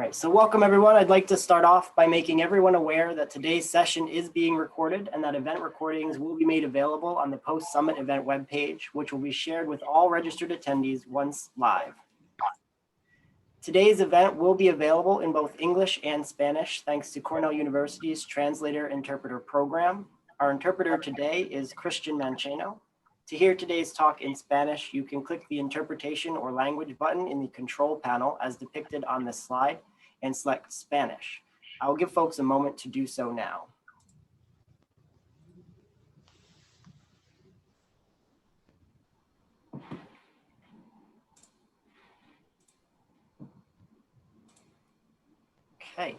right, so welcome everyone. I'd like to start off by making everyone aware that today's session is being recorded and that event recordings will be made available on the post-summit event webpage, which will be shared with all registered attendees once live. Today's event will be available in both English and Spanish thanks to Cornell University's Translator Interpreter program. Our interpreter today is Christian Mancheno. To hear today's talk in Spanish, you can click the interpretation or language button in the control panel as depicted on this slide and select Spanish. I will give folks a moment to do so now. Okay.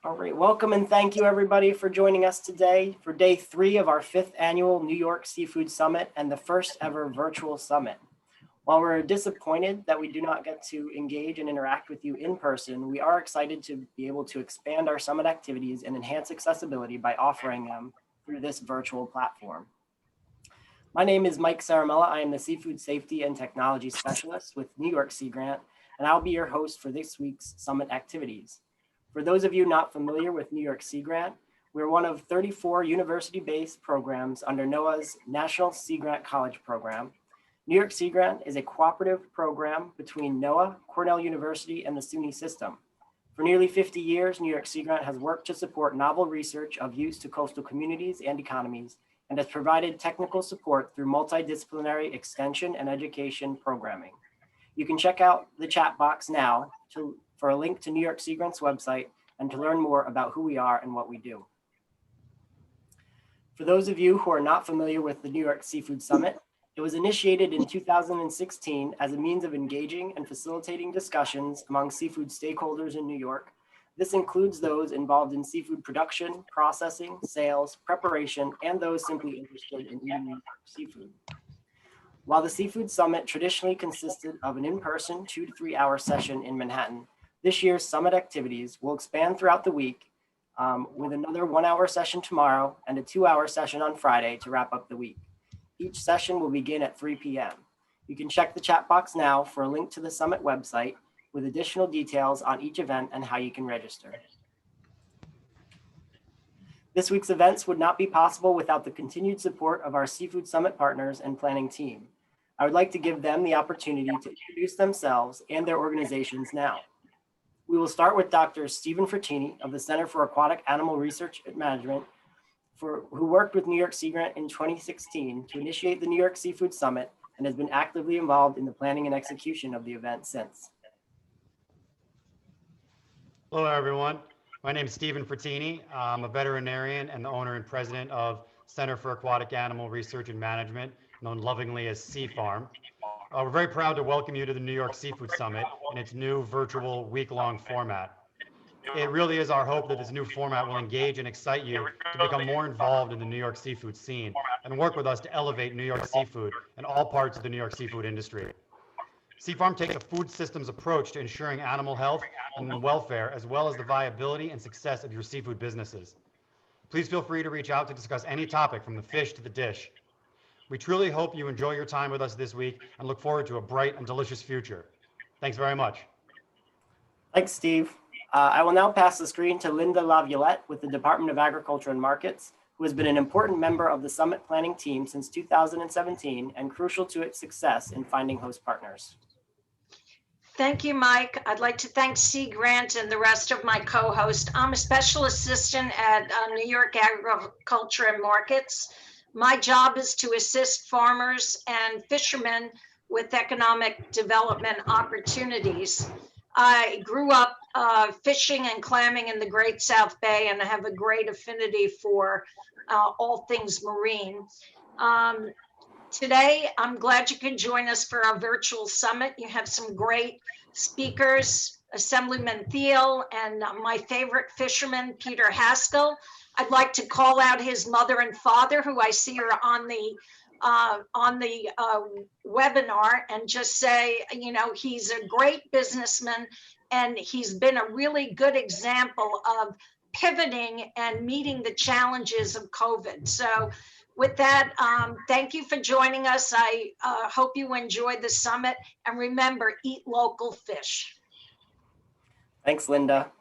All right, welcome and thank you everybody for joining us today for day 3 of our 5th annual New York Seafood Summit and the first ever virtual summit. While we're disappointed that we do not get to engage and interact with you in person, we are excited to be able to expand our summit activities and enhance accessibility by offering them through this virtual platform. My name is Mike Saramella. I am the Seafood Safety and Technology Specialist with New York Sea Grant, and I'll be your host for this week's summit activities. For those of you not familiar with New York Sea Grant, we're one of 34 university-based programs under NOAA's National Sea Grant College Program. New York Sea Grant is a cooperative program between NOAA, Cornell University, and the SUNY system. For nearly 50 years, New York Sea Grant has worked to support novel research of use to coastal communities and economies, and has provided technical support through multidisciplinary extension and education programming. You can check out the chat box now for a link to New York Sea Grant's website and to learn more about who we are and what we do. For those of you who are not familiar with the New York Seafood Summit, it was initiated in 2016 as a means of engaging and facilitating discussions among seafood stakeholders in New York. This includes those involved in seafood production, processing, sales, preparation, and those simply interested in eating seafood. While the Seafood Summit traditionally consisted of an in-person 2 to 3 hour session in Manhattan, this year's summit activities will expand throughout the week with another 1 hour session tomorrow and a 2 hour session on Friday to wrap up the week. Each session will begin at 3 p.m. You can check the chat box now for a link to the summit website with additional details on each event and how you can register. This week's events would not be possible without the continued support of our Seafood Summit partners and planning team. I would like to give them the opportunity to introduce themselves and their organizations now. We will start with Dr. Stephen Fertini of the Center for Aquatic Animal Research and Management, who worked with New York Sea Grant in 2016 to initiate the New York Seafood Summit and has been actively involved in the planning and execution of the event since. Hello, everyone. My name is Stephen Fertini. I'm a veterinarian and the owner and president of Center for Aquatic Animal Research and Management, known lovingly as Sea Farm. We're very proud to welcome you to the New York Seafood Summit in its new virtual week-long format. It really is our hope that this new format will engage and excite you to become more involved in the New York seafood scene and work with us to elevate New York seafood and all parts of the New York seafood industry. Sea Farm takes a food systems approach to ensuring animal health and welfare, as well as the viability and success of your seafood businesses. Please feel free to reach out to discuss any topic from the fish to the dish. We truly hope you enjoy your time with us this week and look forward to a bright and delicious future. Thanks very much. Thanks, Steve. I will now pass the screen to Linda Laviolette with the Department of Agriculture and Markets, who has been an important member of the summit planning team since 2017 and crucial to its success in finding host partners. Thank you, Mike. I'd like to thank Sea Grant and the rest of my co-hosts. I'm a special assistant at New York Agriculture and Markets. My job is to assist farmers and fishermen with economic development opportunities. I grew up fishing and clamming in the Great South Bay, and I have a great affinity for all things marine. Today, I'm glad you can join us for our virtual summit. You have some great speakers, Assemblyman Thiel, and my favorite fisherman, Peter Haskell. I'd like to call out his mother and father, who I see are on the webinar, and just say, you know, he's a great businessman, and he's been a really good example of pivoting and meeting the challenges of COVID. So with that, thank you for joining us. I hope you enjoyed the summit, and remember, eat local fish. Thanks, Linda.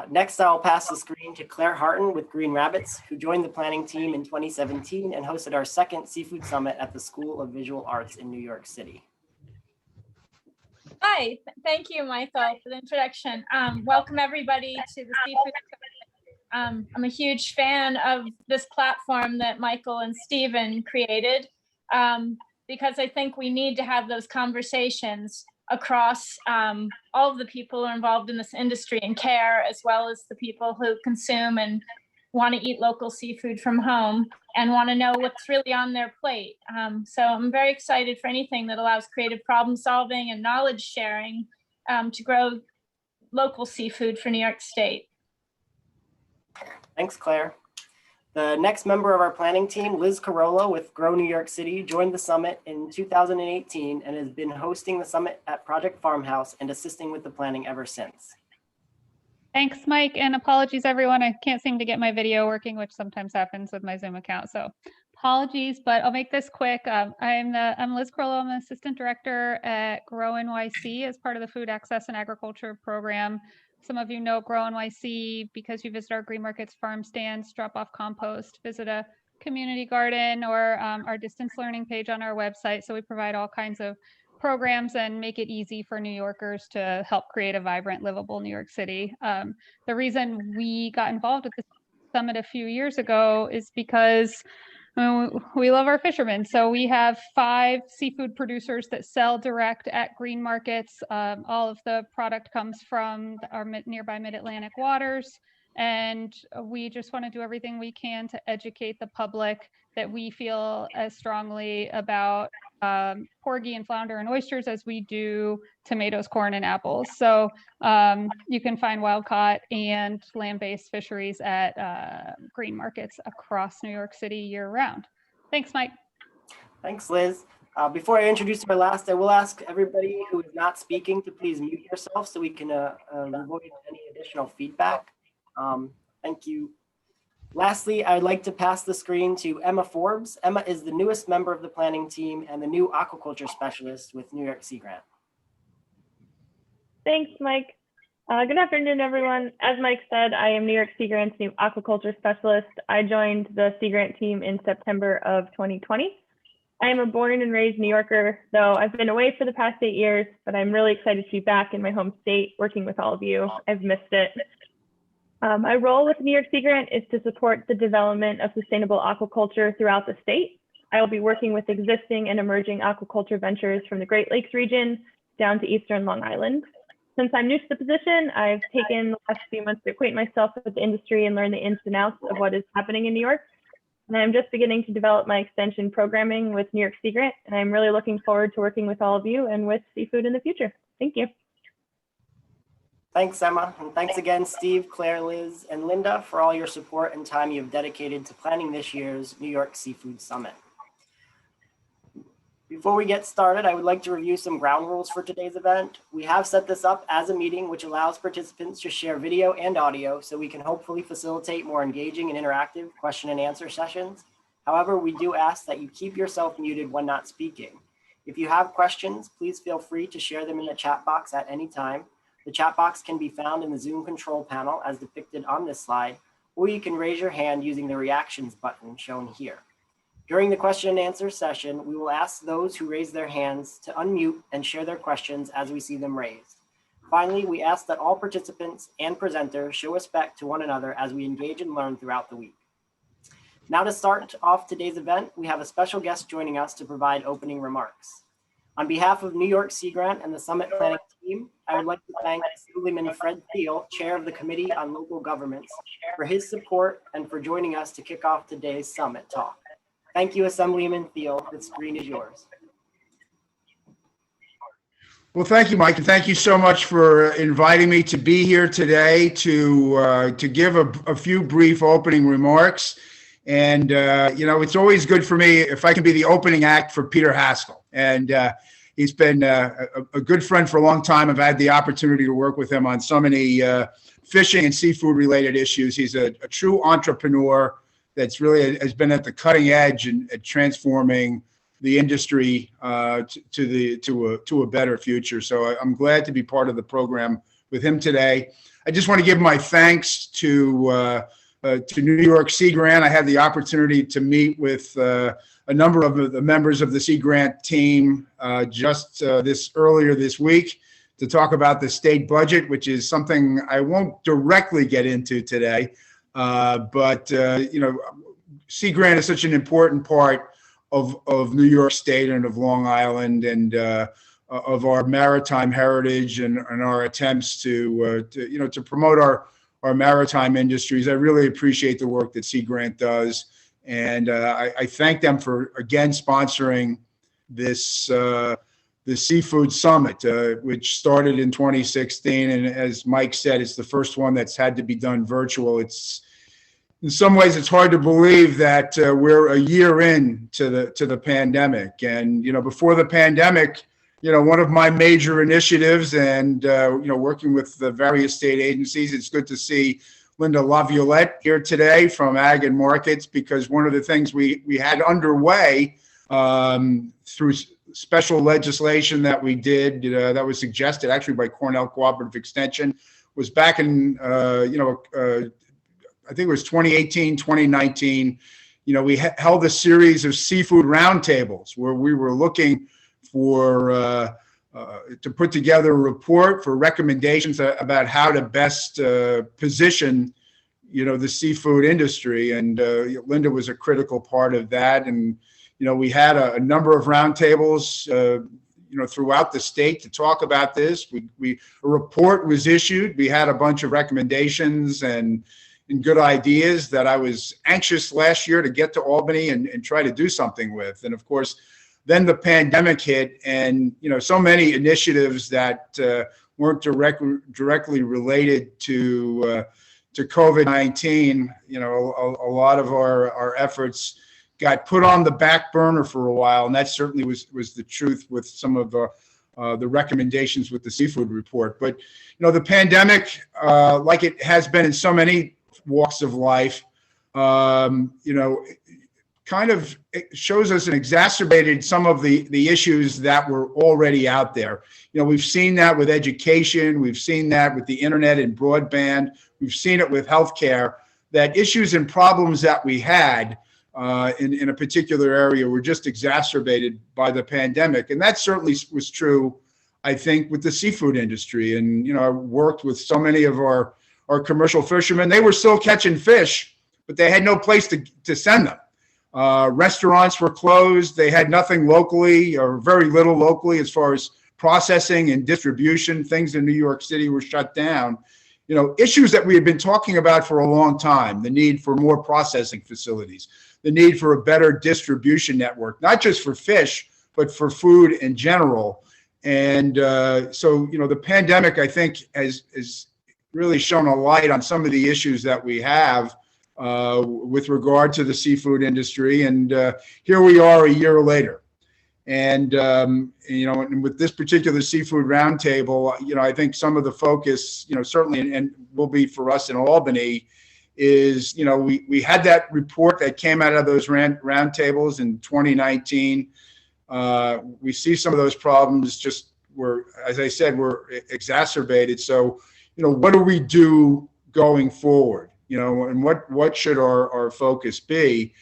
Next, I'll pass the screen to Claire Harton with Green Rabbits, who joined the planning team in 2017 and hosted our second Seafood Summit at the School of Visual Arts in New York City. Hi, thank you, Michael, for the introduction. Welcome everybody to the Seafood Summit. I'm a huge fan of this platform that Michael and Stephen created because I think we need to have those conversations across all of the people who are involved in this industry and care, as well as the people who consume and want to eat local seafood from home and want to know what's really on their plate. So I'm very excited for anything that allows creative problem solving and knowledge sharing to grow local seafood for New York State. Thanks, Claire. The next member of our planning team, Liz Carolla with Grow New York City, joined the summit in 2018 and has been hosting the summit at Project Farmhouse and assisting with the planning ever since. Thanks, Mike, and apologies, everyone. I can't seem to get my video working, which sometimes happens with my Zoom account. So apologies, but I'll make this quick. I'm Liz Carolla. I'm an assistant director at Grow NYC as part of the Food Access and Agriculture program. Some of you know Grow NYC because you visit our green markets, farm stands, drop off compost, visit a community garden, or our distance learning page on our website. So we provide all kinds of programs and make it easy for New Yorkers to help create a vibrant, livable New York City. The reason we got involved with the summit a few years ago is because we love our fishermen. So we have 5 seafood producers that sell direct at green markets. All of the product comes from our nearby mid-Atlantic waters. And we just want to do everything we can to educate the public that we feel as strongly about porgy and flounder and oysters as we do tomatoes, corn, and apples. So you can find wild caught and land-based fisheries at green markets across New York City year round. Thanks, Mike. Thanks, Liz. Before I introduce our last, I will ask everybody who is not speaking to please mute yourself so we can avoid any additional feedback. Thank you. Lastly, I'd like to pass the screen to Emma Forbes. Emma is the newest member of the planning team and the new aquaculture specialist with New York Sea Grant. Thanks, Mike. Good afternoon, everyone. As Mike said, I am New York Sea Grant's new aquaculture specialist. I joined the Sea Grant team in September of 2020. I am a born and raised New Yorker, though I've been away for the past 8 years, but I'm really excited to be back in my home state working with all of you. I've missed it. My role with New York Sea Grant is to support the development of sustainable aquaculture throughout the state. I will be working with existing and emerging aquaculture ventures from the Great Lakes region down to Eastern Long Island. Since I'm new to the position, I've taken the last few months to acquaint myself with the industry and learn the ins and outs of what is happening in New York. And I'm just beginning to develop my extension programming with New York Sea Grant, and I'm really looking forward to working with all of you and with seafood in the future. Thank you. Thanks, Emma. And thanks again, Steve, Claire, Liz, and Linda for all your support and time you've dedicated to planning this year's New York Seafood Summit. Before we get started, I would like to review some ground rules for today's event. We have set this up as a meeting which allows participants to share video and audio so we can hopefully facilitate more engaging and interactive question and answer sessions. However, we do ask that you keep yourself muted when not speaking. If you have questions, please feel free to share them in the chat box at any time. The chat box can be found in the Zoom control panel as depicted on this slide, or you can raise your hand using the reactions button shown here. During the question and answer session, we will ask those who raise their hands to unmute and share their questions as we see them raised. Finally, we ask that all participants and presenters show respect to one another as we engage and learn throughout the week. Now to start off today's event, we have a special guest joining us to provide opening remarks. On behalf of New York Sea Grant and the Summit Planning Team, I would like to thank Assemblyman Fred Thiel, Chair of the Committee on Local Governments, for his support and for joining us to kick off today's Summit talk. Thank you, Assemblyman Thiel. The screen is yours. Well, thank you, Mike, and thank you so much for inviting me to be here today to give a few brief opening remarks. And, you know, it's always good for me if I can be the opening act for Peter Haskell. And he's been a good friend for a long time. I've had the opportunity to work with him on so many fishing and seafood related issues. He's a true entrepreneur that's really has been at the cutting edge and transforming the industry to a better future. So I'm glad to be part of the program with him today. I just want to give my thanks to New York Sea Grant. I had the opportunity to meet with a number of the members of the Sea Grant team earlier this week to talk about the state budget, which is something I won't directly get into today. But Sea Grant is such an important part of New York State and of Long Island and of our maritime heritage and our attempts to promote our maritime industries. I really appreciate the work that Sea Grant does. And I thank them for, again, sponsoring this the Seafood Summit, which started in 2016. And as Mike said, it's the first one that's had to be done virtual. It's in some ways, it's hard to believe that we're a year in to the pandemic. And, before the pandemic, one of my major initiatives and, working with the various state agencies, it's good to see Linda Laviolette here today from Ag and Markets, because one of the things we had underway through special legislation that we did that was suggested actually by Cornell Cooperative Extension was back in, I think it was 2018, 2019, we held a series of seafood roundtables where we were looking for to put together a report for recommendations about how to best position, the seafood industry. And Linda was a critical part of that. And, we had a number of roundtables, throughout the state to talk about this. A report was issued. We had a bunch of recommendations and good ideas that I was anxious last year to get to Albany and try to do something with. And of course, then the pandemic hit, and so many initiatives that weren't directly related to COVID-19. A lot of our efforts got put on the back burner for a while, and that certainly was the truth with some of the recommendations with the seafood report. But the pandemic, like it has been in so many walks of life, kind of shows us and exacerbated some of the issues that were already out there. We've seen that with education, we've seen that with the internet and broadband, we've seen it with healthcare, that issues and problems that we had in a particular area were just exacerbated by the pandemic. And that certainly was true, I think, with the seafood industry. And, I worked with so many of our commercial fishermen. They were still catching fish, but they had no place to send them. Restaurants were closed. They had nothing locally, or very little locally, as far as processing and distribution. Things in New York City were shut down. Issues that we had been talking about for a long time: the need for more processing facilities, the need for a better distribution network, not just for fish, but for food in general. And so, the pandemic, I think, has really shone a light on some of the issues that we have with regard to the seafood industry. And here we are a year later. And, and with this particular seafood roundtable, I think some of the focus, certainly, and will be for us in Albany, is, we had that report that came out of those roundtables in 2019. We see some of those problems just were, as I said, were exacerbated. So, what do we do going forward? And what should our focus be?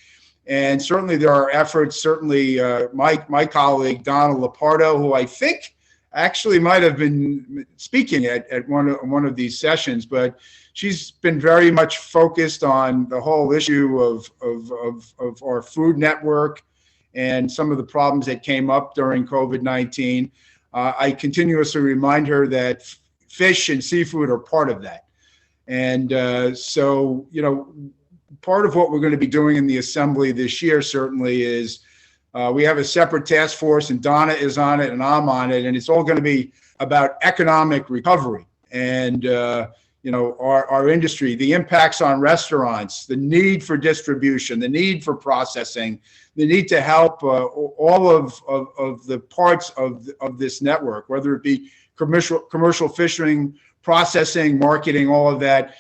And certainly there are efforts, certainly my colleague, Donna Lupardo, who I think actually might have been speaking at one of these sessions, but she's been very much focused on the whole issue of our food network and some of the problems that came up during COVID-19. I continuously remind her that fish and seafood are part of that. And so, part of what we're going to be doing in the Assembly this year certainly is we have a separate task force, and Donna is on it and I'm on it, and it's all going to be about economic recovery and, our industry, the impacts on restaurants, the need for distribution, the need for processing, the need to help all of the parts of this network, whether it be commercial fishing, processing, marketing, all of that.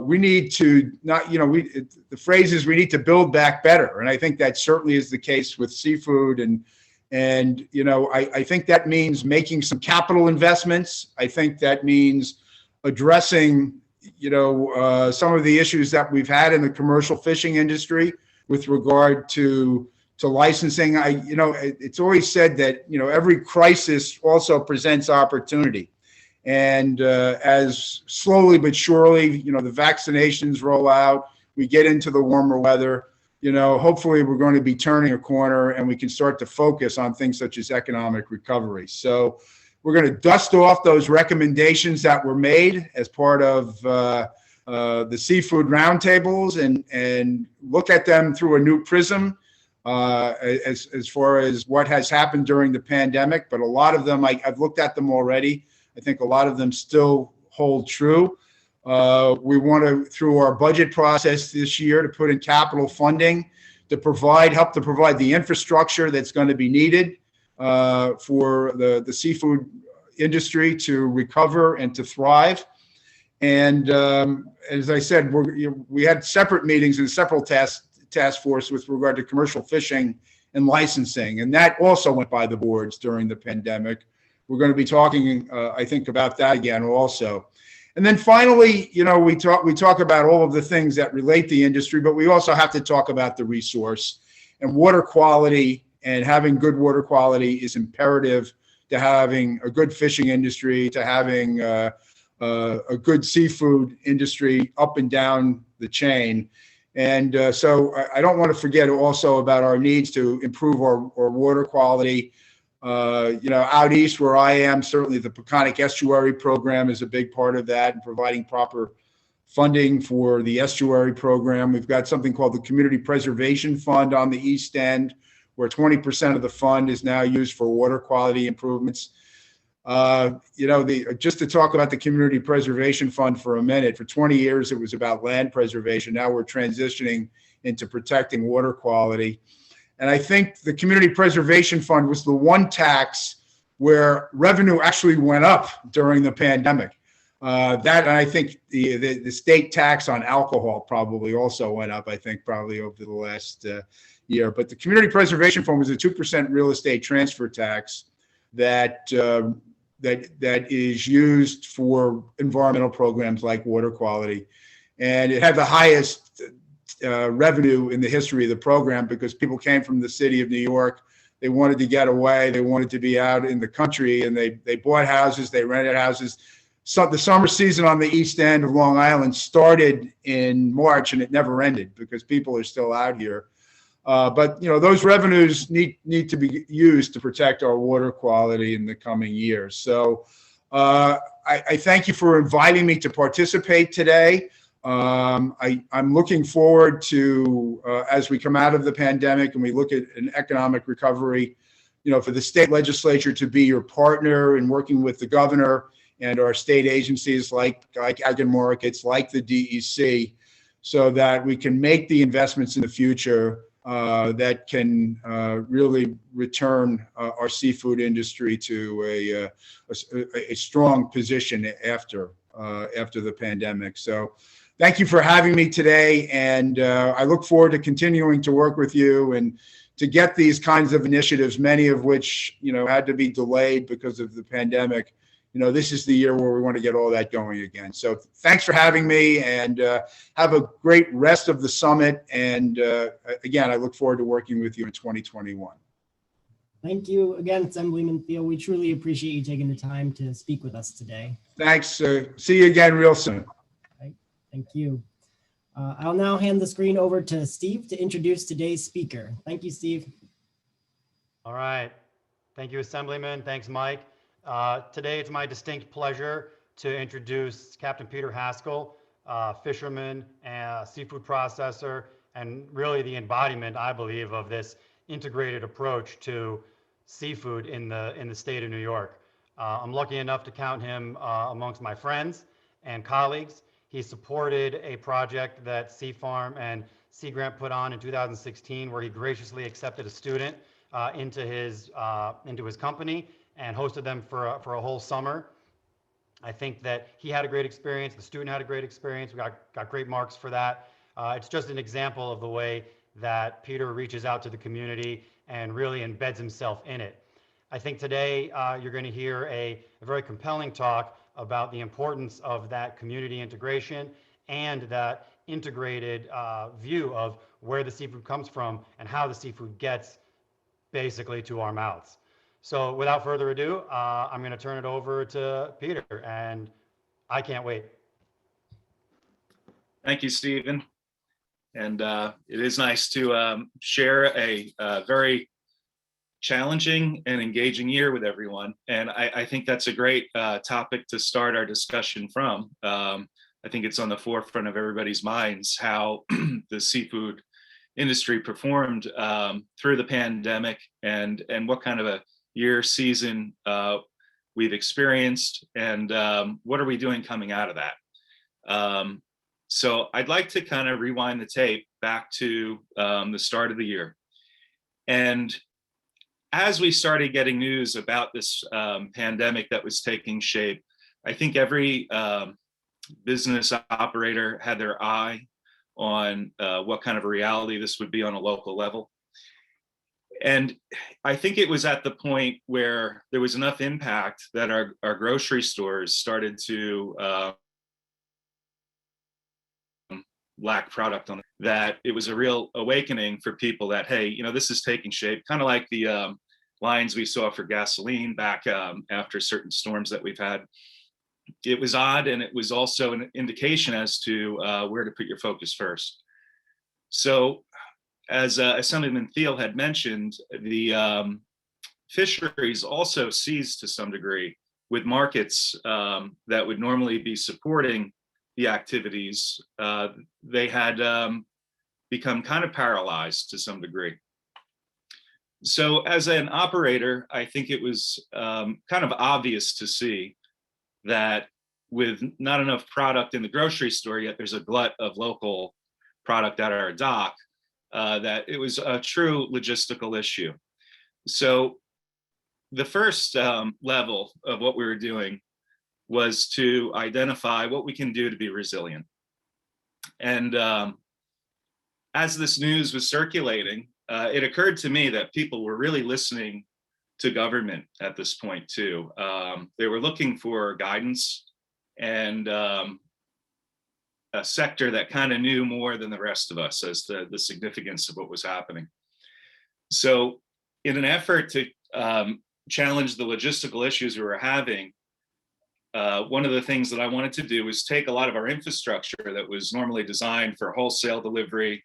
We need to not, the phrase is we need to build back better. And I think that certainly is the case with seafood and And, I think that means making some capital investments. I think that means addressing, some of the issues that we've had in the commercial fishing industry with regard to licensing. It's always said that, every crisis also presents opportunity. And as slowly but surely, the vaccinations roll out, we get into the warmer weather, hopefully we're going to be turning a corner and we can start to focus on things such as economic recovery. So we're going to dust off those recommendations that were made as part of the seafood roundtables and look at them through a new prism as far as what has happened during the pandemic. But a lot of them, I've looked at them already. I think a lot of them still hold true. We want to, through our budget process this year, to put in capital funding to help to provide the infrastructure that's going to be needed for the seafood industry to recover and to thrive. And as I said, we had separate meetings and several task force with regard to commercial fishing and licensing, and that also went by the boards during the pandemic. We're going to be talking, I think, about that again also. And then finally, we talk about all of the things that relate the industry, but we also have to talk about the resource. And water quality and having good water quality is imperative to having a good fishing industry, to having a good seafood industry up and down the chain. And so I don't want to forget also about our needs to improve our water quality. Out east where I am, certainly the Propagate Estuary program is a big part of that, and providing proper funding for the estuary program. We've got something called the Community Preservation Fund on the East End, where 20% of the fund is now used for water quality improvements. Just to talk about the Community Preservation Fund for a minute, for 20 years it was about land preservation. Now we're transitioning into protecting water quality. And I think the Community Preservation Fund was the one tax where revenue actually went up during the pandemic. And I think the state tax on alcohol probably also went up, I think, probably over the last year. But the Community Preservation Fund was a 2% real estate transfer tax that is used for environmental programs like water quality. And it had the highest revenue in the history of the program because people came from the city of New York. They wanted to get away. They wanted to be out in the country, and they bought houses. They rented houses. So the summer season on the East End of Long Island started in March, and it never ended because people are still out here. But those revenues need to be used to protect our water quality in the coming years. So I thank you for inviting me to participate today. I'm looking forward to, as we come out of the pandemic and we look at an economic recovery, for the state legislature to be your partner in working with the governor and our state agencies like Ag and Markets, like the DEC, so that we can make the investments in the future that can really return our seafood industry to a strong position after the pandemic. So thank you for having me today, and I look forward to continuing to work with you and to get these kinds of initiatives, many of which had to be delayed because of the pandemic. This is the year where we want to get all that going again. So thanks for having me, and have a great rest of the summit. And again, I look forward to working with you in 2021. Thank you again, Assemblyman Thiel. We truly appreciate you taking the time to speak with us today. Thanks. See you again real soon. Thank you. I'll now hand the screen over to Steve to introduce today's speaker. Thank you, Steve. All right. Thank you, Assemblyman. Thanks, Mike. Today, it's my distinct pleasure to introduce Captain Peter Haskell, fisherman and seafood processor, and really the embodiment, I believe, of this integrated approach to seafood in the state of New York. I'm lucky enough to count him amongst my friends and colleagues. He supported a project that Sea Farm and Sea Grant put on in 2016, where he graciously accepted a student into his company and hosted them for a whole summer. I think that he had a great experience. The student had a great experience. We got great marks for that. It's just an example of the way that Peter reaches out to the community and really embeds himself in it. I think today you're going to hear a very compelling talk about the importance of that community integration and that integrated view of where the seafood comes from and how the seafood gets basically to our mouths. So without further ado, I'm going to turn it over to Peter, and I can't wait. Thank you, Stephen. And it is nice to share a very challenging and engaging year with everyone. And I think that's a great topic to start our discussion from. I think it's on the forefront of everybody's minds how the seafood industry performed through the pandemic and what kind of a year season we've experienced and what are we doing coming out of that. So I'd like to kind of rewind the tape back to the start of the year. And as we started getting news about this pandemic that was taking shape, I think every business operator had their eye on what kind of a reality this would be on a local level. And I think it was at the point where there was enough impact that our grocery stores started to lack product on it, that it was a real awakening for people that, hey, you know, this is taking shape, kind of like the lines we saw for gasoline back after certain storms that we've had. It was odd, and it was also an indication as to where to put your focus first. So as Assemblyman Thiel had mentioned, the fisheries also seized to some degree with markets that would normally be supporting the activities. They had become kind of paralyzed to some degree. So as an operator, I think it was kind of obvious to see that with not enough product in the grocery store, yet there's a glut of local product at our dock, that it was a true logistical issue. So the first level of what we were doing was to identify what we can do to be resilient. And as this news was circulating, it occurred to me that people were really listening to government at this point too. They were looking for guidance and a sector that kind of knew more than the rest of us as to the significance of what was happening. So in an effort to challenge the logistical issues we were having, one of the things that I wanted to do was take a lot of our infrastructure that was normally designed for wholesale delivery,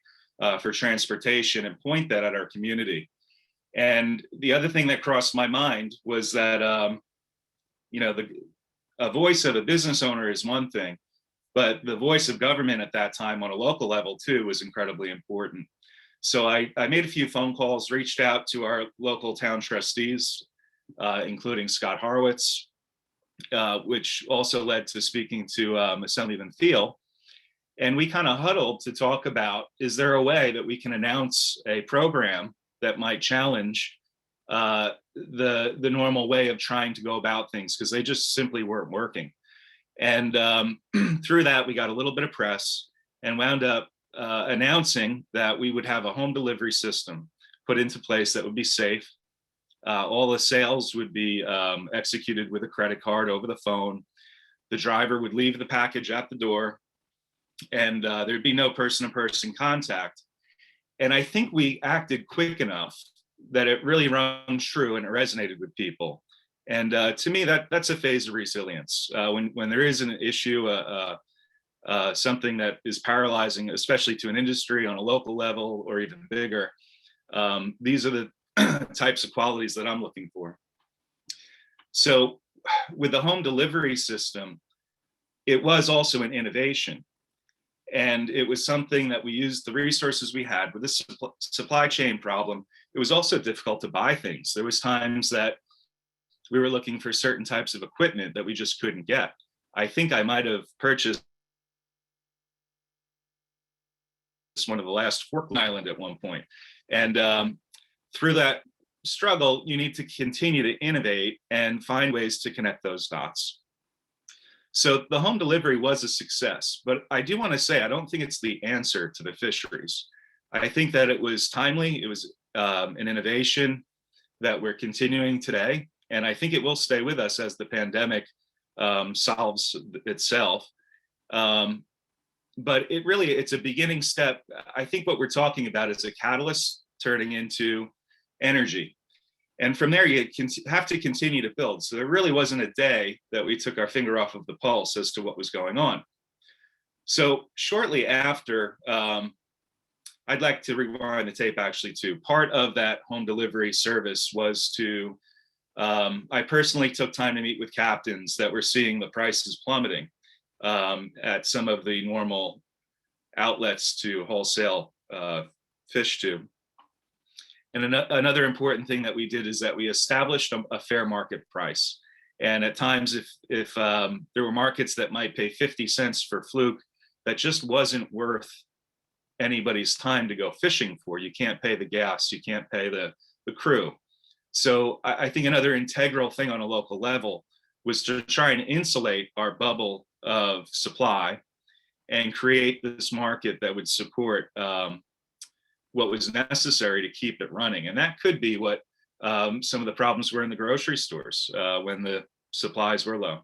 for transportation, and point that at our community. And the other thing that crossed my mind was that, you know, a voice of a business owner is one thing, but the voice of government at that time on a local level too was incredibly important. So I made a few phone calls, reached out to our local town trustees, including Scott Horowitz, which also led to speaking to Assemblyman Thiel. And we kind of huddled to talk about, is there a way that we can announce a program that might challenge the normal way of trying to go about things, because they just simply weren't working. And through that, we got a little bit of press and wound up announcing that we would have a home delivery system put into place that would be safe. All the sales would be executed with a credit card over the phone. The driver would leave the package at the door, and there'd be no person-to-person contact. And I think we acted quick enough that it really rung true and it resonated with people. And to me, that's a phase of resilience. When there is an issue, something that is paralyzing, especially to an industry on a local level or even bigger, these are the types of qualities that I'm looking for. So with the home delivery system, it was also an innovation. And it was something that we used the resources we had with this supply chain problem. It was also difficult to buy things. There was times that we were looking for certain types of equipment that we just couldn't get. I think I might have purchased one of the last fork island at one point. And through that struggle, you need to continue to innovate and find ways to connect those dots. So the home delivery was a success, but I do want to say, I don't think it's the answer to the fisheries. I think that it was timely, it was an innovation that we're continuing today. And I think it will stay with us as the pandemic solves itself. But it's a beginning step. I think what we're talking about is a catalyst turning into energy. And from there, you have to continue to build. So there really wasn't a day that we took our finger off of the pulse as to what was going on. So shortly after, I'd like to rewind the tape actually too. Part of that home delivery service was to, I personally took time to meet with captains that were seeing the prices plummeting at some of the normal outlets to wholesale fish to. And another important thing that we did is that we established a fair market price. And at times, if there were markets that might pay 50 cents for fluke, that just wasn't worth anybody's time to go fishing for. You can't pay the gas, you can't pay the crew. So I think another integral thing on a local level was to try and insulate our bubble of supply and create this market that would support what was necessary to keep it running. And that could be what some of the problems were in the grocery stores when the supplies were low.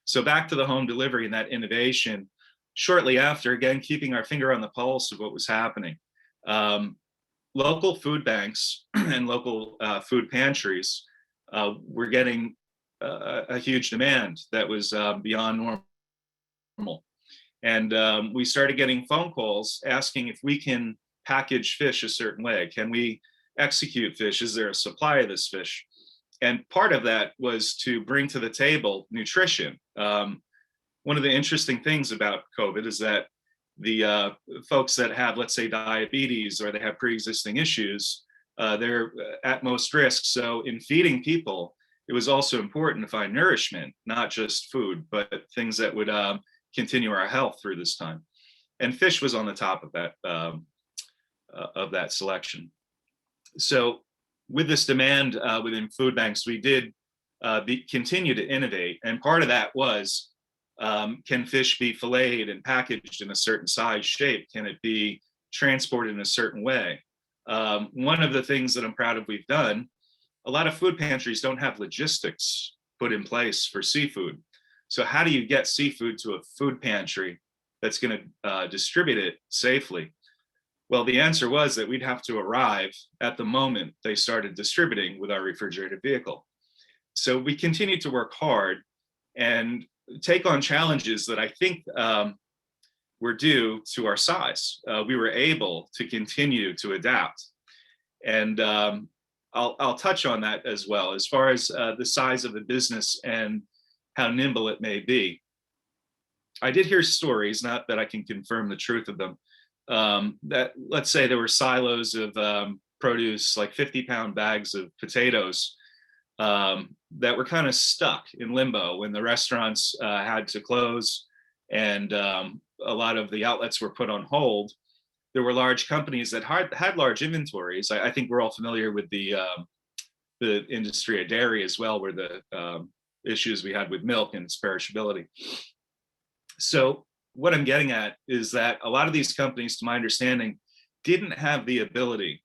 So back to the home delivery and that innovation, shortly after, again, keeping our finger on the pulse of what was happening. Local food banks and local food pantries were getting a huge demand that was beyond normal. And we started getting phone calls asking if we can package fish a certain way. Can we execute fish? Is there a supply of this fish? And part of that was to bring to the table nutrition. One of the interesting things about COVID is that the folks that have, let's say, diabetes or they have pre-existing issues, they're at most risk. So in feeding people, it was also important to find nourishment, not just food, but things that would continue our health through this time. And fish was on the top of that selection. So with this demand within food banks, we did continue to innovate. And part of that was, can fish be filleted and packaged in a certain size, shape? Can it be transported in a certain way? One of the things that I'm proud of we've done, a lot of food pantries don't have logistics put in place for seafood. So how do you get seafood to a food pantry that's going to distribute it safely? Well, the answer was that we'd have to arrive at the moment they started distributing with our refrigerated vehicle. So we continued to work hard and take on challenges that I think were due to our size. We were able to continue to adapt. And I'll touch on that as well, as far as the size of the business and how nimble it may be. I did hear stories, not that I can confirm the truth of them, that let's say there were silos of produce, like 50-pound bags of potatoes that were kind of stuck in limbo when the restaurants had to close and a lot of the outlets were put on hold. There were large companies that had large inventories. I think we're all familiar with the industry of dairy as well, where the issues we had with milk and its perishability. So what I'm getting at is that a lot of these companies, to my understanding, didn't have the ability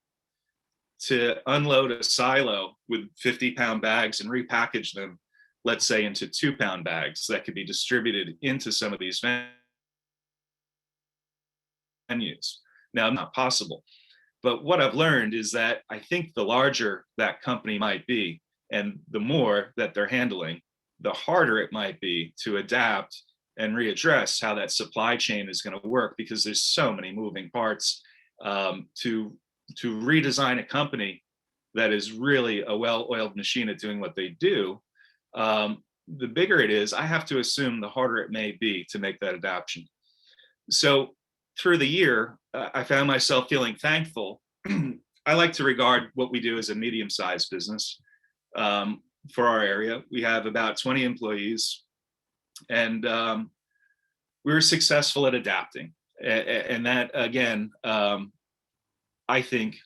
to unload a silo with 50-pound bags and repackage them, let's say, into 2-pound bags that could be distributed into some of these venues. Now, not possible. But what I've learned is that I think the larger that company might be, and the more that they're handling, the harder it might be to adapt and readdress how that supply chain is going to work, because there's so many moving parts to redesign a company that is really a well-oiled machine at doing what they do. The bigger it is, I have to assume the harder it may be to make that adaptation. So through the year, I found myself feeling thankful. I like to regard what we do as a medium-sized business. For our area, we have about 20 employees, and we were successful at adapting. And that, again, I think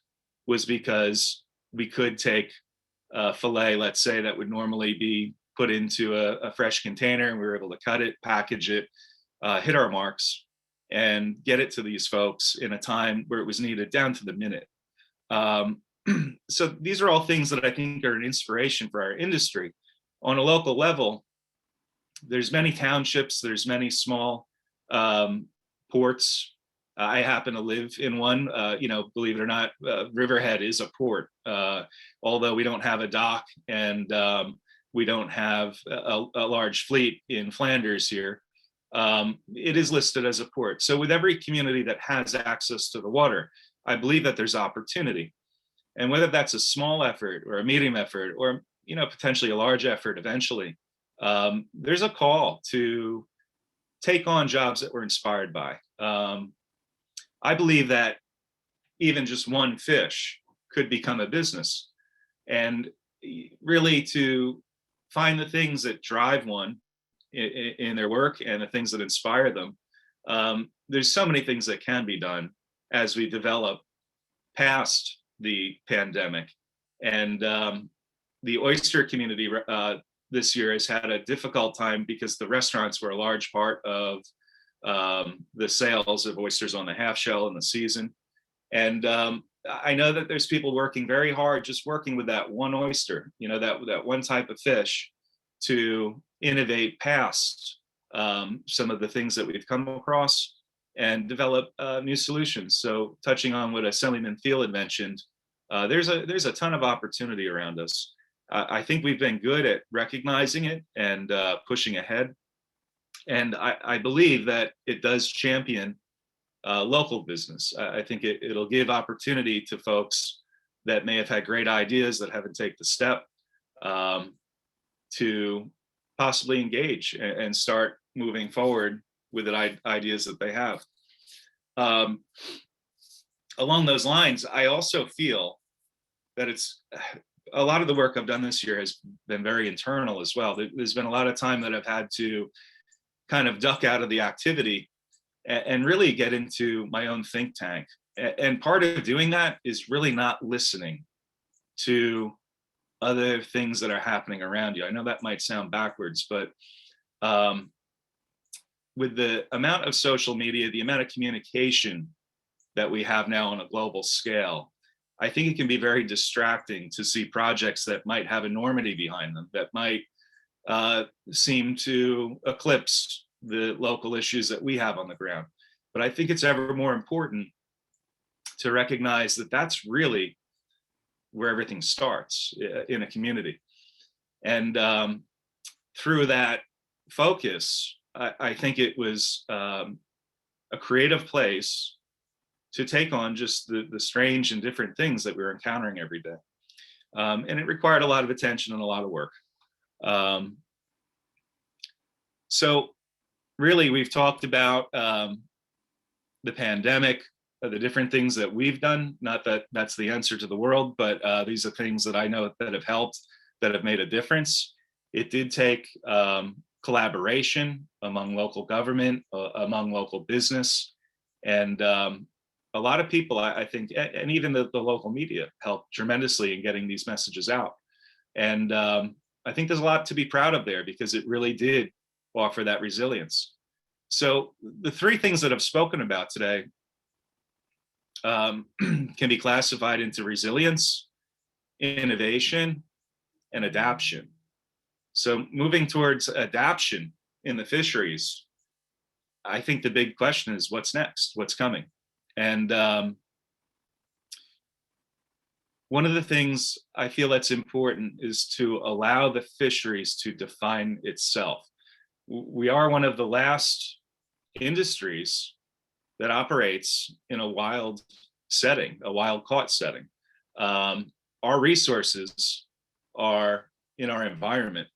was because we could take a fillet, let's say, that would normally be put into a fresh container, and we were able to cut it, package it, hit our marks, and get it to these folks in a time where it was needed, down to the minute. So these are all things that I think are an inspiration for our industry. On a local level, there's many townships, there's many small ports. I happen to live in one, believe it or not, Riverhead is a port. Although we don't have a dock and we don't have a large fleet in Flanders here, it is listed as a port. So with every community that has access to the water, I believe that there's opportunity. And whether that's a small effort or a medium effort or potentially a large effort eventually, there's a call to take on jobs that we're inspired by. I believe that even just one fish could become a business, and really to find the things that drive one in their work and the things that inspire them. There's so many things that can be done as we develop past the pandemic. And the oyster community this year has had a difficult time because the restaurants were a large part of the sales of oysters on the half shell in the season. And I know that there's people working very hard, just working with that one oyster, that one type of fish, to innovate past some of the things that we've come across and develop new solutions. So touching on what Assemblyman Thiel had mentioned, there's a ton of opportunity around us. I think we've been good at recognizing it and pushing ahead. And I believe that it does champion local business. I think it'll give opportunity to folks that may have had great ideas that haven't taken the step to possibly engage and start moving forward with the ideas that they have. Along those lines, I also feel that it's a lot of the work I've done this year has been very internal as well. There's been a lot of time that I've had to kind of duck out of the activity and really get into my own think tank. And part of doing that is really not listening to other things that are happening around you. I know that might sound backwards, but with the amount of social media, the amount of communication that we have now on a global scale, I think it can be very distracting to see projects that might have enormity behind them, that might seem to eclipse the local issues that we have on the ground. But I think it's ever more important to recognize that that's really where everything starts in a community. And through that focus, I think it was a creative place to take on just the strange and different things that we were encountering every day. And it required a lot of attention and a lot of work. So really, we've talked about the pandemic, the different things that we've done. Not that that's the answer to the world, but these are things that I know that have helped, that have made a difference. It did take collaboration among local government, among local business, and a lot of people, I think, and even the local media helped tremendously in getting these messages out. And I think there's a lot to be proud of there because it really did offer that resilience. So the three things that I've spoken about today can be classified into resilience, innovation, and adaption. So moving towards adaption in the fisheries, I think the big question is what's next, what's coming? And one of the things I feel that's important is to allow the fisheries to define itself. We are one of the last industries that operates in a wild setting, a wild caught setting. Our resources are in our environment,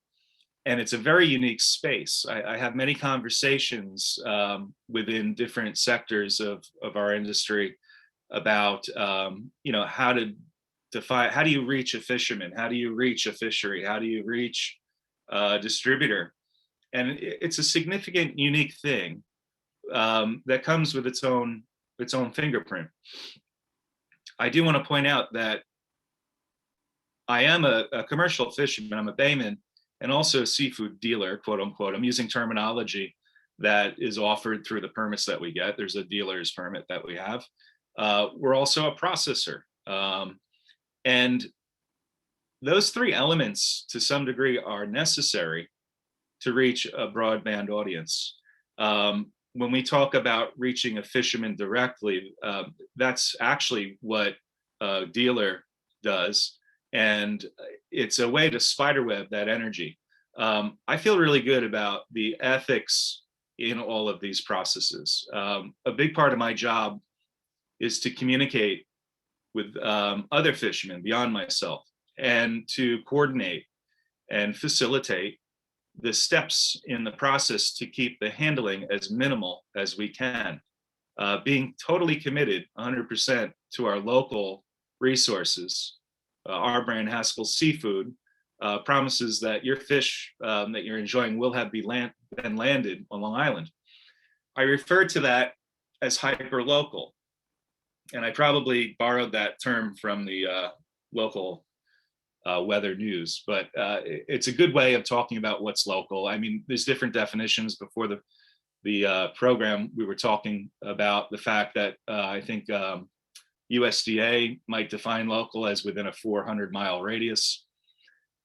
and it's a very unique space. I have many conversations within different sectors of our industry about how to define, how do you reach a fisherman? How do you reach a fishery? How do you reach a distributor? And it's a significant, unique thing that comes with its own fingerprint. I do want to point out that I am a commercial fisherman. I'm a bayman and also a seafood dealer, quote unquote. I'm using terminology that is offered through the permits that we get. There's a dealer's permit that we have. We're also a processor. And those three elements, to some degree, are necessary to reach a broadband audience. When we talk about reaching a fisherman directly, that's actually what a dealer does. And it's a way to spiderweb that energy. I feel really good about the ethics in all of these processes. A big part of my job is to communicate with other fishermen beyond myself and to coordinate and facilitate the steps in the process to keep the handling as minimal as we can. Being totally committed 100% to our local resources. Our brand, Haskell Seafood, promises that your fish that you're enjoying will have been landed on Long Island. I refer to that as hyper-local. And I probably borrowed that term from the local weather news, but it's a good way of talking about what's local. I mean, there's different definitions. Before the program, we were talking about the fact that I think USDA might define local as within a 400-mile radius.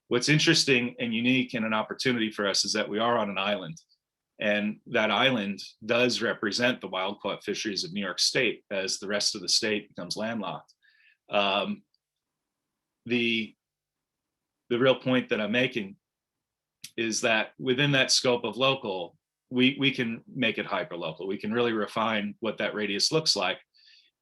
What's interesting and unique and an opportunity for us is that we are on an island. And that island does represent the wild-caught fisheries of New York State as the rest of the state becomes landlocked. The real point that I'm making is that within that scope of local, we can make it hyper-local. We can really refine what that radius looks like.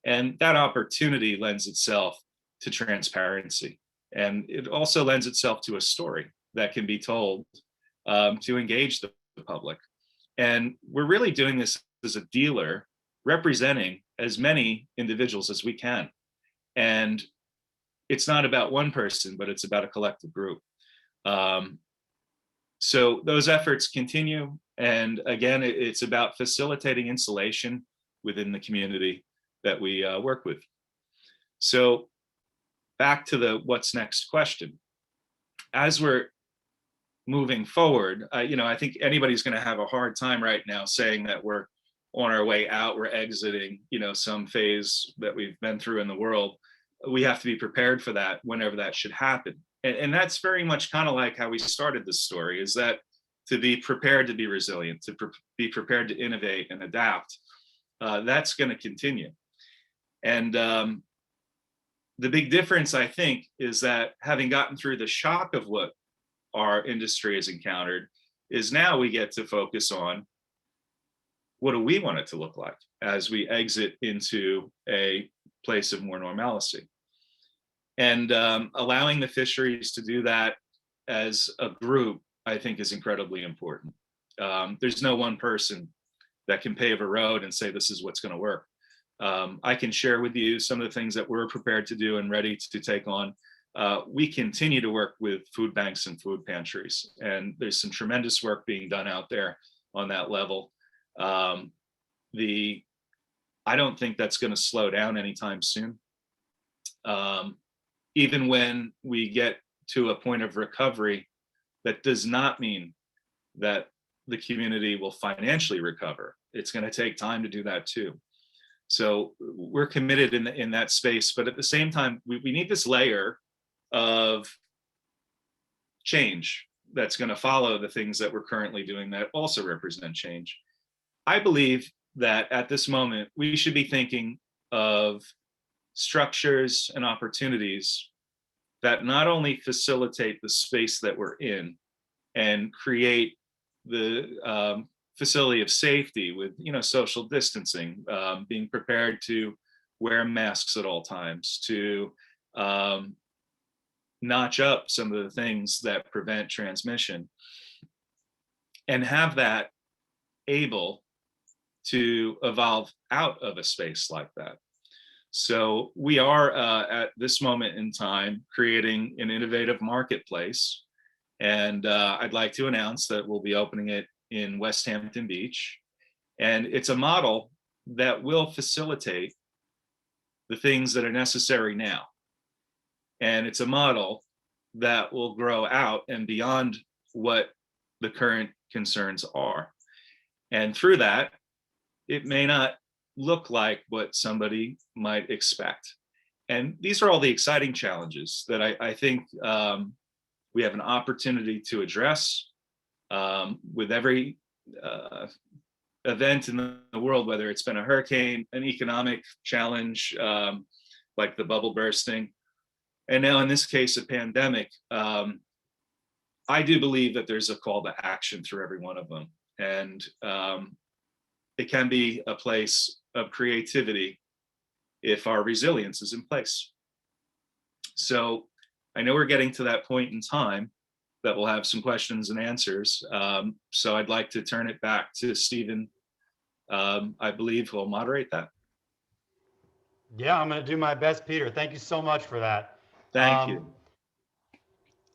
And that opportunity lends itself to transparency. And it also lends itself to a story that can be told to engage the public. And we're really doing this as a dealer, representing as many individuals as we can. And it's not about one person, but it's about a collective group. So those efforts continue. And again, it's about facilitating insulation within the community that we work with. So back to the what's next question. As we're moving forward, I think anybody's going to have a hard time right now saying that we're on our way out, we're exiting, some phase that we've been through in the world. We have to be prepared for that whenever that should happen. And that's very much kind of like how we started this story, is that to be prepared to be resilient, to be prepared to innovate and adapt, that's going to continue. And the big difference, I think, is that having gotten through the shock of what our industry has encountered, is now we get to focus on what do we want it to look like as we exit into a place of more normalcy. And allowing the fisheries to do that as a group, I think, is incredibly important. There's no one person that can pave a road and say this is what's going to work. I can share with you some of the things that we're prepared to do and ready to take on. We continue to work with food banks and food pantries, and there's some tremendous work being done out there on that level. I don't think that's going to slow down anytime soon. Even when we get to a point of recovery, that does not mean that the community will financially recover. It's going to take time to do that too. So we're committed in that space, but at the same time, we need this layer of change that's going to follow the things that we're currently doing that also represent change. I believe that at this moment, we should be thinking of structures and opportunities that not only facilitate the space that we're in and create the facility of safety with social distancing, being prepared to wear masks at all times, to notch up some of the things that prevent transmission, and have that able to evolve out of a space like that. So we are at this moment in time creating an innovative marketplace, and I'd like to announce that we'll be opening it in West Hampton Beach, and it's a model that will facilitate the things that are necessary now. And it's a model that will grow out and beyond what the current concerns are. And through that, it may not look like what somebody might expect. And these are all the exciting challenges that I think we have an opportunity to address with every event in the world, whether it's been a hurricane, an economic challenge like the bubble bursting, and now in this case, a pandemic. I do believe that there's a call to action through every one of them. And it can be a place of creativity if our resilience is in place. So I know we're getting to that point in time that we'll have some questions and answers. So I'd like to turn it back to Stephen, I believe, who will moderate that. Yeah, I'm going to do my best, Peter. Thank you so much for that. Thank you.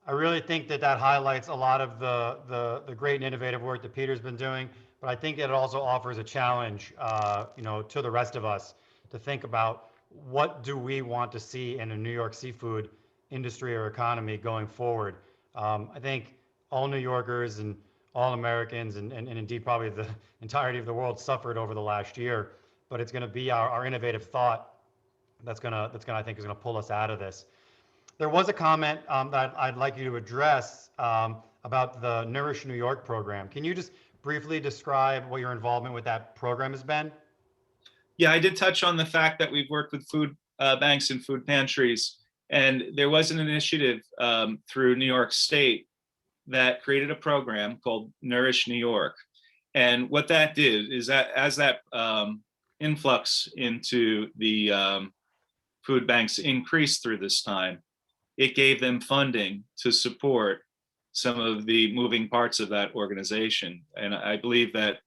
I really think that highlights a lot of the great and innovative work that Peter's been doing, but I think it also offers a challenge, to the rest of us to think about what do we want to see in a New York seafood industry or economy going forward. I think all New Yorkers and all Americans and indeed probably the entirety of the world suffered over the last year, but it's going to be our innovative thought that's gonna I think is gonna pull us out of this. There was a comment that I'd like you to address about the Nourish New York program. Can you just briefly describe what your involvement with that program has been? Yeah, I did touch on the fact that we've worked with food banks and food pantries, and there was an initiative through New York State that created a program called Nourish New York. And what that did is that as that influx into the food banks increased through this time, it gave them funding to support some of the moving parts of that organization. And I believe that,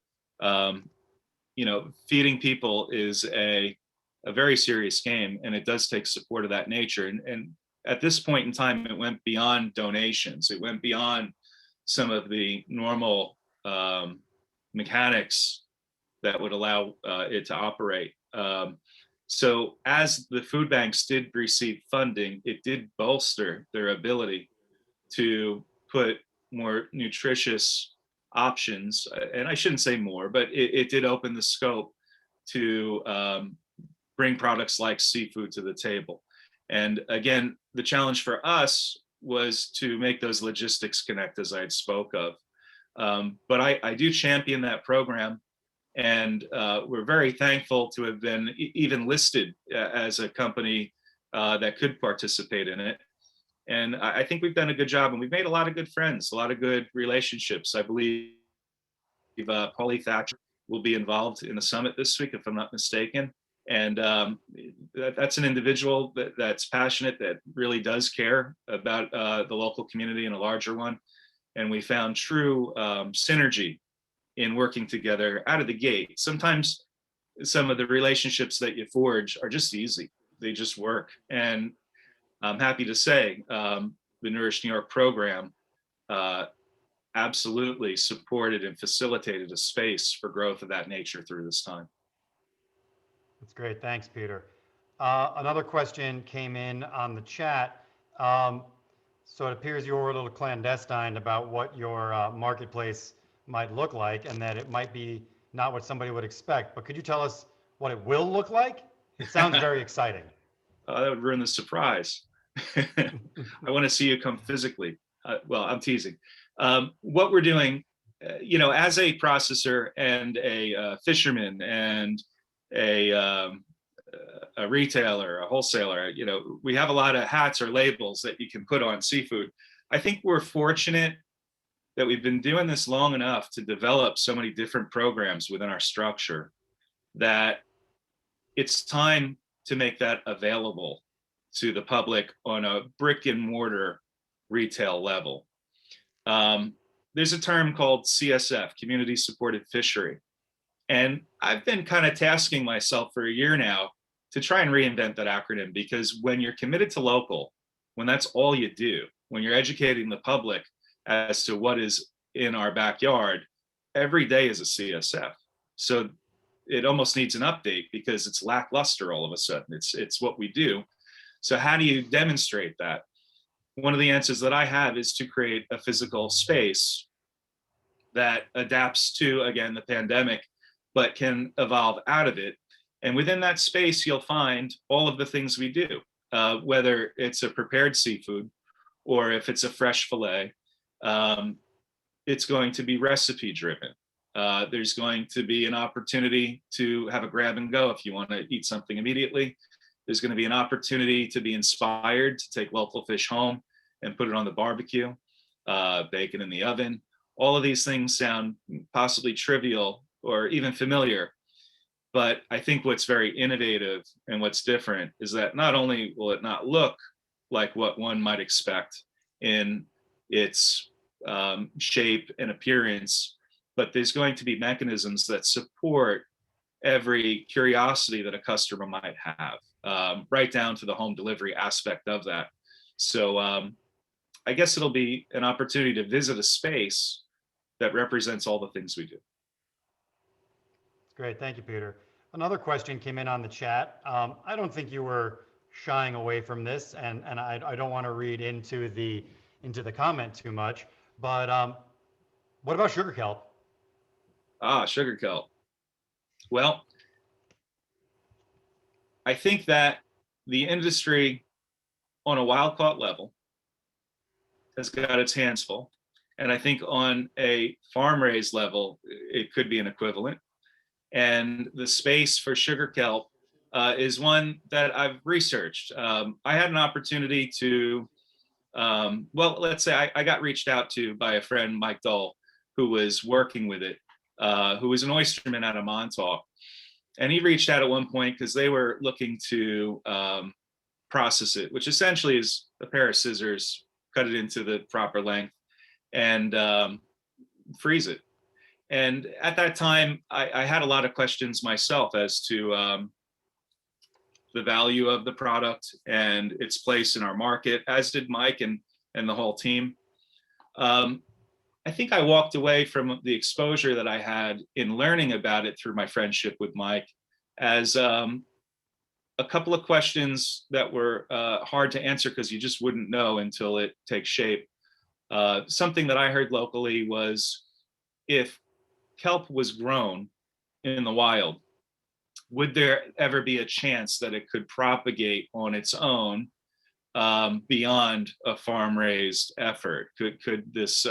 feeding people is a very serious game, and it does take support of that nature. And at this point in time, it went beyond donations. It went beyond some of the normal mechanics that would allow it to operate. So as the food banks did receive funding, it did bolster their ability to put more nutritious options, and I shouldn't say more, but it did open the scope to bring products like seafood to the table. And again, the challenge for us was to make those logistics connect, as I had spoke of. But I do champion that program. And we're very thankful to have been even listed as a company that could participate in it. And I think we've done a good job, and we've made a lot of good friends, a lot of good relationships. I believe Paulie Thatcher will be involved in the summit this week, if I'm not mistaken. And that's an individual that's passionate, that really does care about the local community and a larger one. And we found true synergy in working together out of the gate. Sometimes some of the relationships that you forge are just easy. They just work. And I'm happy to say the Nourish New York program absolutely supported and facilitated a space for growth of that nature through this time. That's great. Thanks, Peter. Another question came in on the chat. So it appears you were a little clandestine about what your marketplace might look like, and that it might be not what somebody would expect. But could you tell us what it will look like? It sounds very exciting. That would ruin the surprise. I want to see you come physically. Well, I'm teasing. What we're doing, as a processor and a fisherman and a retailer, a wholesaler, we have a lot of hats or labels that you can put on seafood. I think we're fortunate that we've been doing this long enough to develop so many different programs within our structure that it's time to make that available to the public on a brick and mortar retail level. There's a term called CSF, Community Supported Fishery. And I've been kind of tasking myself for a year now to try and reinvent that acronym, because when you're committed to local, when that's all you do, when you're educating the public as to what is in our backyard, every day is a CSF. So it almost needs an update because it's lackluster all of a sudden. It's what we do. So how do you demonstrate that? One of the answers that I have is to create a physical space that adapts to, again, the pandemic, but can evolve out of it. And within that space, you'll find all of the things we do. whether it's a prepared seafood or if it's a fresh fillet, it's going to be recipe driven. There's going to be an opportunity to have a grab and go if you want to eat something immediately. There's going to be an opportunity to be inspired to take local fish home and put it on the barbecue, bake it in the oven. All of these things sound possibly trivial or even familiar, but I think what's very innovative and what's different is that not only will it not look like what one might expect in its shape and appearance, but there's going to be mechanisms that support every curiosity that a customer might have, right down to the home delivery aspect of that. So I guess it'll be an opportunity to visit a space that represents all the things we do. Great, thank you, Peter. Another question came in on the chat. I don't think you were shying away from this, and I don't want to read into the comment too much, but what about sugar kelp? Sugar kelp. Well, I think that the industry on a wild caught level has got its hands full. And I think on a farm raised level, it could be an equivalent. And the space for sugar kelp is one that I've researched. I had an opportunity to, well, let's say I got reached out to by a friend, Mike Dole, who was working with it, who was an oysterman out of Montauk. And he reached out at one point because they were looking to process it, which essentially is a pair of scissors, cut it into the proper length, and freeze it. And at that time, I had a lot of questions myself as to the value of the product and its place in our market, as did Mike and the whole team. I think I walked away from the exposure that I had in learning about it through my friendship with Mike as a couple of questions that were hard to answer because you just wouldn't know until it takes shape. Something that I heard locally was, if kelp was grown in the wild, would there ever be a chance that it could propagate on its own beyond a farm-raised effort? Could this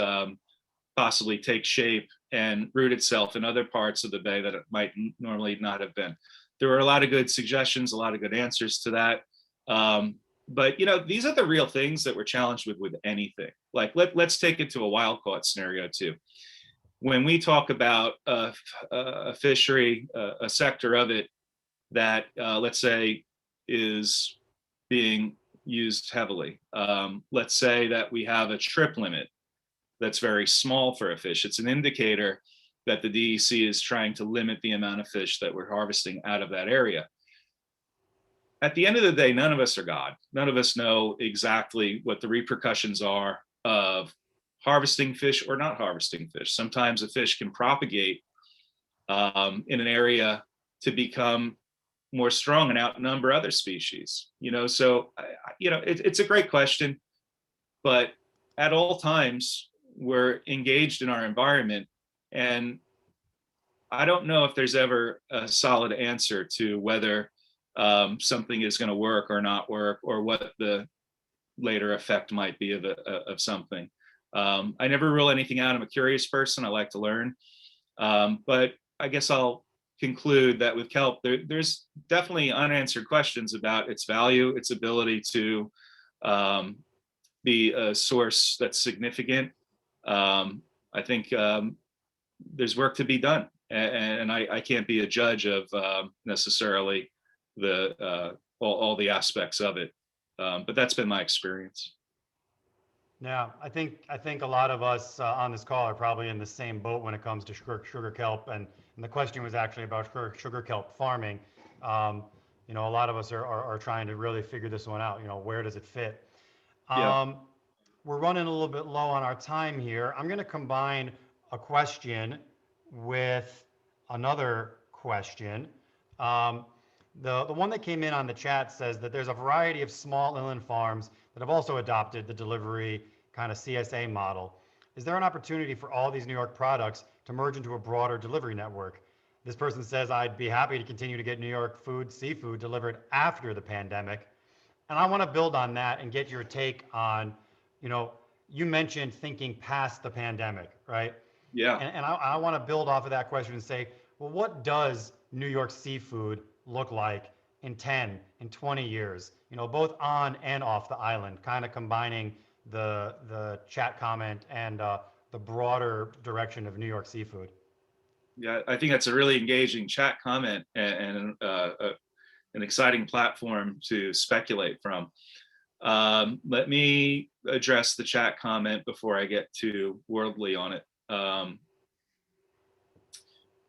possibly take shape and root itself in other parts of the bay that it might normally not have been? There were a lot of good suggestions, a lot of good answers to that. But these are the real things that we're challenged with anything. Like let's take it to a wild caught scenario too. When we talk about a fishery, a sector of it that let's say is being used heavily. Let's say that we have a trip limit that's very small for a fish. It's an indicator that the DEC is trying to limit the amount of fish that we're harvesting out of that area. At the end of the day, none of us are God. None of us know exactly what the repercussions are of harvesting fish or not harvesting fish. Sometimes a fish can propagate in an area to become more strong and outnumber other species. So it's a great question, but at all times we're engaged in our environment, and I don't know if there's ever a solid answer to whether something is going to work or not work, or what the later effect might be of something. I never rule anything out. I'm a curious person. I like to learn. But I guess I'll conclude that with kelp, there's definitely unanswered questions about its value, its ability to be a source that's significant. I think there's work to be done, and I can't be a judge of necessarily all the aspects of it, but that's been my experience. Yeah, I think a lot of us on this call are probably in the same boat when it comes to sugar kelp, and the question was actually about sugar kelp farming. A lot of us are trying to really figure this one out. Where does it fit? Yeah. We're running a little bit low on our time here. I'm going to combine a question with another question. The one that came in on the chat says that there's a variety of small inland farms that have also adopted the delivery kind of CSA model. Is there an opportunity for all these New York products to merge into a broader delivery network? This person says, I'd be happy to continue to get New York seafood delivered after the pandemic. I want to build on that and get your take on, you mentioned thinking past the pandemic, right? Yeah. And I want to build off of that question and say, well, what does New York seafood look like in 10, in 20 years, both on and off the island, kind of combining the chat comment and the broader direction of New York seafood? Yeah, I think that's a really engaging chat comment and an exciting platform to speculate from. Let me address the chat comment before I get too worldly on it.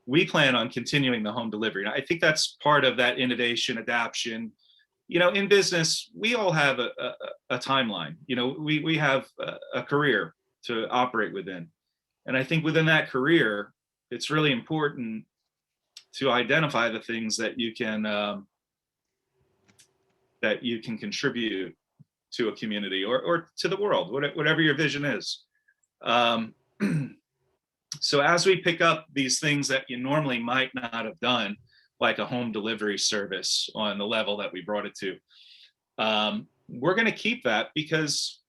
We plan on continuing the home delivery. And I think that's part of that innovation, adaption. In business, we all have a timeline. We have a career to operate within. And I think within that career, it's really important to identify the things that you can contribute to a community or to the world, whatever your vision is. So as we pick up these things that you normally might not have done, like a home delivery service on the level that we brought it to, we're going to keep that because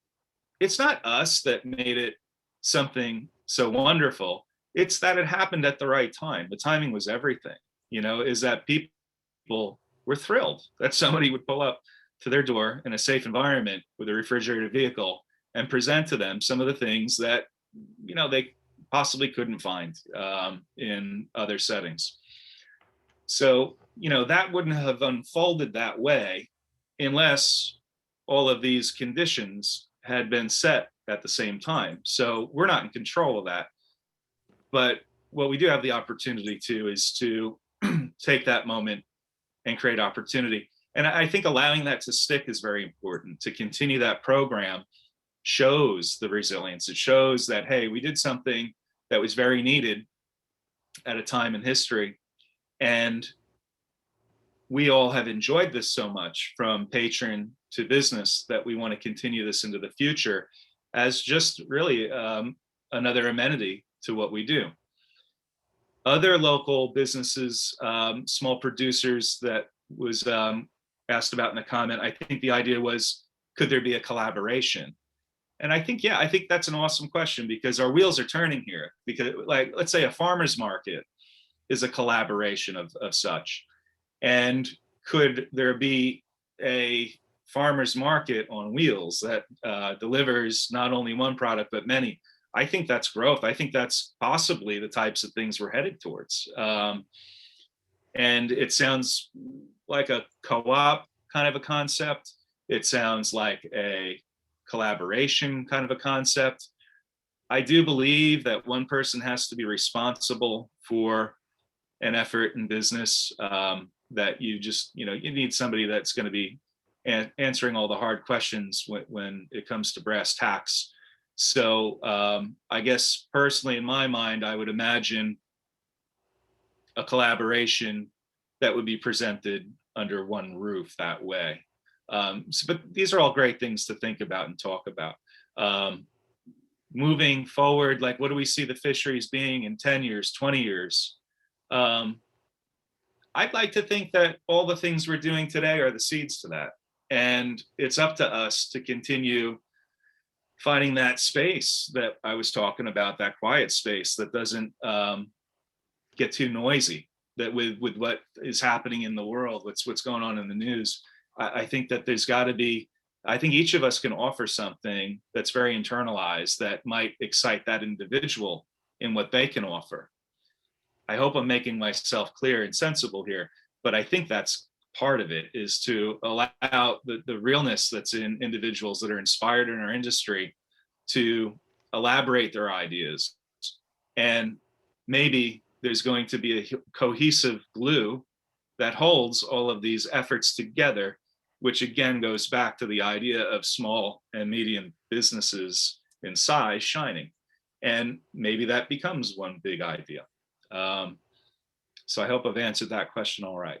it's not us that made it something so wonderful. It's that it happened at the right time. The timing was everything, is that people were thrilled that somebody would pull up to their door in a safe environment with a refrigerated vehicle and present to them some of the things that, they possibly couldn't find in other settings. So, that wouldn't have unfolded that way unless all of these conditions had been set at the same time. So we're not in control of that. But what we do have the opportunity to is to take that moment and create opportunity. And I think allowing that to stick is very important. To continue that program shows the resilience. It shows that, hey, we did something that was very needed at a time in history. And we all have enjoyed this so much, from patron to business, that we want to continue this into the future as just really another amenity to what we do. Other local businesses, small producers that was asked about in the comment, I think the idea was, could there be a collaboration? And I think that's an awesome question, because our wheels are turning here. Because, like, let's say a farmer's market is a collaboration of such. And could there be a farmer's market on wheels that delivers not only one product, but many? I think that's growth. I think that's possibly the types of things we're headed towards. And it sounds like a co-op kind of a concept. It sounds like a collaboration kind of a concept. I do believe that one person has to be responsible for an effort in business, that you need somebody that's going to be answering all the hard questions when it comes to brass tacks. So I guess personally, in my mind, I would imagine a collaboration that would be presented under one roof that way. But these are all great things to think about and talk about. Moving forward, like, what do we see the fisheries being in 10 years, 20 years? I'd like to think that all the things we're doing today are the seeds to that. And it's up to us to continue finding that space that I was talking about, that quiet space that doesn't get too noisy, that with what is happening in the world, what's going on in the news. I think that there's got to be, I think each of us can offer something that's very internalized that might excite that individual in what they can offer. I hope I'm making myself clear and sensible here, but I think that's part of it, is to allow the realness that's in individuals that are inspired in our industry to elaborate their ideas. And maybe there's going to be a cohesive glue that holds all of these efforts together, which again goes back to the idea of small and medium businesses in size shining. And maybe that becomes one big idea. So I hope I've answered that question all right.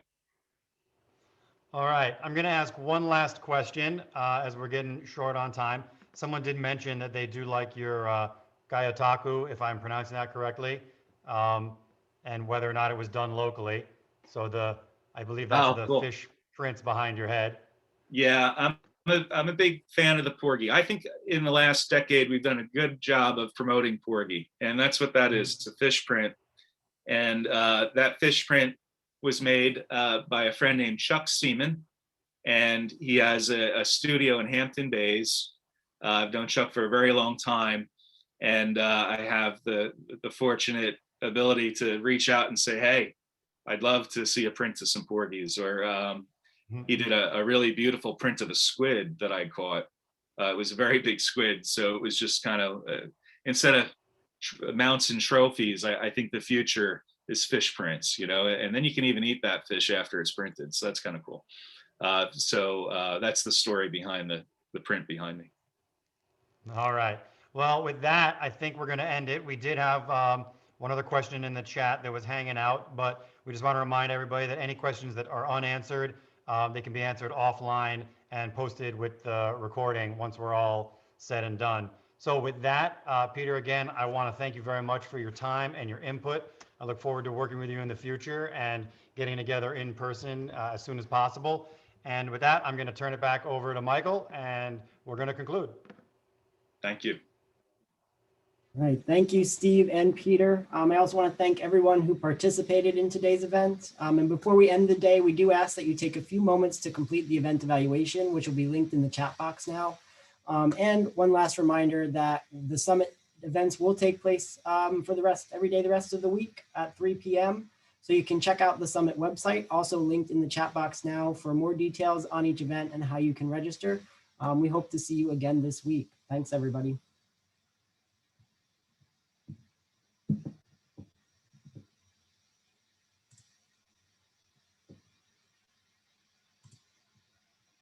All right, I'm going to ask one last question as we're getting short on time. Someone did mention that they do like your Gayataku, if I'm pronouncing that correctly, and whether or not it was done locally. So I believe that's the cool. fish prints behind your head. Yeah, I'm a big fan of the porgy. I think in the last decade we've done a good job of promoting porgy, and that's what that is. It's a fish print, and that fish print was made by a friend named Chuck Seaman, and he has a studio in Hampton Bays. I've known Chuck for a very long time, and I have the fortunate ability to reach out and say, hey, I'd love to see a print of some porgies. Or he did a really beautiful print of a squid that I caught. It was a very big squid, so it was just kind of instead of mounts and trophies, I think the future is fish prints, you know, and then you can even eat that fish after it's printed, so that's kind of cool. So that's the story behind the print behind me. All right. Well, with that, I think we're going to end it. We did have one other question in the chat that was hanging out, but we just want to remind everybody that any questions that are unanswered, they can be answered offline and posted with the recording once we're all said and done. So with that, Peter, again, I want to thank you very much for your time and your input. I look forward to working with you in the future and getting together in person as soon as possible. And with that, I'm going to turn it back over to Michael, and we're going to conclude. Thank you. All right, thank you, Steve and Peter. I also want to thank everyone who participated in today's event. And before we end the day, we do ask that you take a few moments to complete the event evaluation, which will be linked in the chat box now. And one last reminder that the summit events will take place for every day the rest of the week at 3 p.m. So you can check out the summit website, also linked in the chat box now, for more details on each event and how you can register. We hope to see you again this week. Thanks, everybody.